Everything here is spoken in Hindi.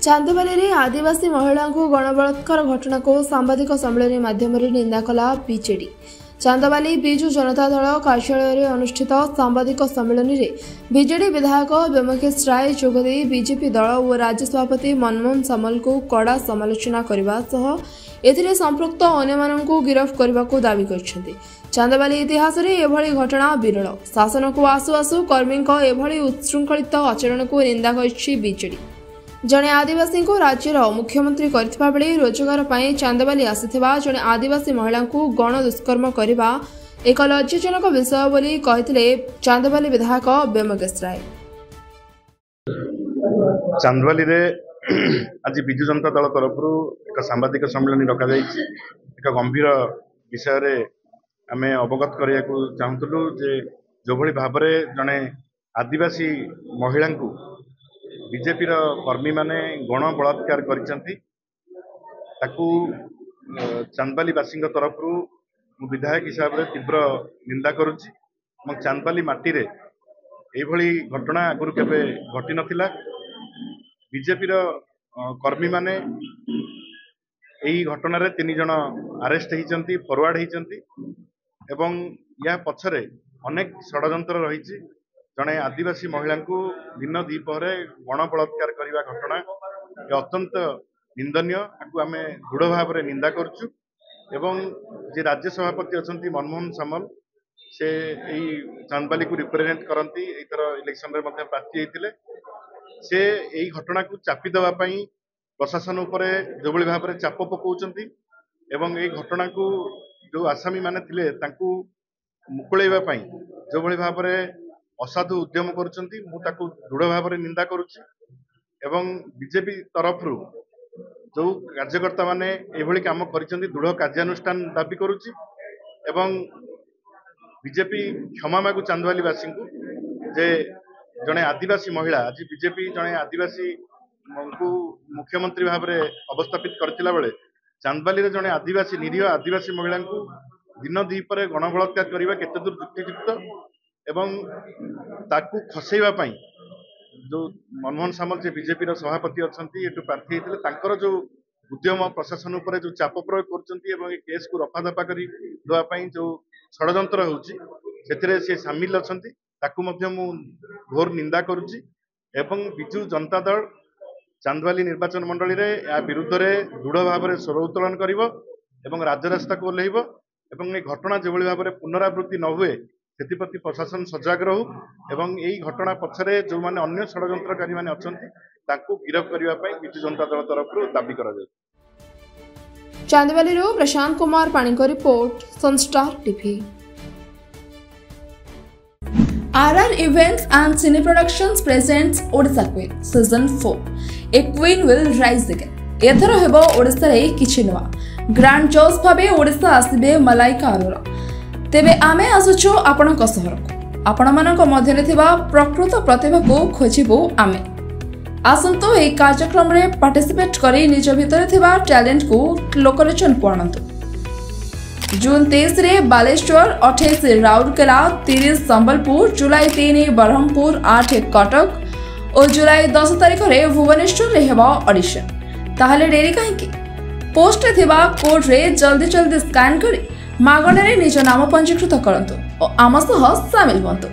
चांदबाली रे आदिवासी महिला को गणबलात्कार घटना को सांबादिक सम्मेलन माध्यम निंदा कला बीजेडी। चांदबाली बिजु जनता दल कार्यालय में अनुष्ठित सांबादिक सम्मेलन में बीजेडी विधायक व्योमकेश राय जोगदे बीजेपी दल और राज्य सभापति मनमोहन सामल को कड़ा समालोचना करने संपृक्त अन्य गिरफ्त करने को दावी कर। चांदबाली इतिहास में एभली घटना विरल। शासन को आसु आसु कर्मी एभली उत्शृंखलित आचरण को निंदा कर बीजेडी। जड़े आदिवासी को राज्यर मुख्यमंत्री करथिबा बेले रोजगार पाई चांदबाली आसिथिबा जड़े आदिवासी महिला को गण दुष्कर्म करबा एक लज्जाजनक विषय बोली कहिथिले चांदबाली विधायक व्योमकेश राय। चांदबाली रे आज बिजु जनता दल तरफ एक सांबादिक सम्मेलन रखा जाइछि। एक गंभीर विषय रे आमे अवगत करिया को चाहतलु जे जो भली भाबरे जने आदिवासी महिला को बीजेपी कर्मी माने गण बलात्कार करिसंती ताकू चांदबालीवासी तरफ विधायक हिसाब से तीव्र निंदा करुच्ची। चांदबाली माटी रे एभली घटना आगुरी केबे घटी नथिला। बीजेपी कर्मी माने एही घटना रे 3 जन अरेस्ट होइचंती, फरवर्ड होइचंती एवं या पछरे अनेक षडयंत्र रहिछि। जड़े आदिवासी महिला को दिन द्विपहरे गण बलात्कार करने घटना अत्यंत निंदनीय। आम दृढ़ भाव में निंदा करुचु एवं जे राज्य सभापति अच्छा मनमोहन सामल से यही चांदबाली को रिप्रेजेंट करती एथर इलेक्शन रे मध्य प्रार्थी होते से यही घटना को चापी देवाई प्रशासन उपर जो भाव में चाप पकाउछंती एवं यही घटना को जो आसामी माने थिले तांकू मुकुलैबा पई जो भाव में असाधु उद्यम करुछंती ताकू दृढ़ भाव में निंदा करुच्ची। एवं बीजेपी तरफ जो कार्यकर्ता माने एभली काम करिसंती दृढ़ कार्यानुष्ठान दाबी करुच्ची। एवं बीजेपी क्षमा मागु चांदबालीवासी को जे जड़े आदिवासी महिला आज बीजेपी जड़े आदिवासी को मुख्यमंत्री भाव में अवस्थापित करथिला बेले चांदबाली रे जड़े आदिवासी निरीह आदिवासी महिला को दिन द्विपहरे गण बलात्कार करबा केते दूर युक्तियुक्त एवं ताकू खसैबा पई जो मनमोहन सामल जे बीजेपी सभापति अच्छी एटू प्रार्थी होते तांकर जो उद्यम प्रशासन उपर जो चाप प्रयोग करछंती एवं केस को रफा दफा करी देवा पई जो षडयंत्र होउची सेथिरे से शामिल अच्छंती ताकू मध्य मु घोर निंदा करुच्ची। एवं बिजु जनता दल चांदबाली निर्वाचन मंडली रे या विरुद्ध रे दृढ़ भाव में स्वर उत्तोलन करिवो एवं राजरास्ता को ओल्हेइबो एवं ए घटना जो भाव में पुनरावृत्ति न हुए प्रति प्रशासन सजग रहू एवं यही घटना पछरे जो माने अन्य षडयंत्रकारी माने अछंती ताकू गिरफ करिवा पई बिजु जनता दल तरफ दाबी करा जाय। चांदबाली रो प्रशांत कुमार पाणी को report Sunstar TV. RR Events and Cine Productions presents Odisha Queen Season 4. A Queen will rise again. एथर हेबो ओडिसा रे किछि नवा ग्रांड जज भाबे ओडिसा आसीबे मलाइका अरोरा। तेबे आमे आसुछु आपणक सहर को आपण मानक मध्यरे थिबा प्रकृत प्रतिभा को खोजिबो। आमे आसंतो ए कार्यक्रम रे पार्टिसिपेट करी निज भितर थिबा टैलेंट को लोकलोचन पणंतु। जून 23 रे बालेश्वर, 28 राउरकेला, 30 संबलपुर, जुलाई 3 ब्रह्मपुर, 8 कटक और जुलाई 10 तारिख रे भुवनेश्वर रे हेबा ऑडिशन। ताहले डेरी काहेकि पोस्ट रे थिबा कोड रे जल्दी स्कैन करी मागणे निज नाम पंजीकृत करंतु और आम सह सामिल हुंतु।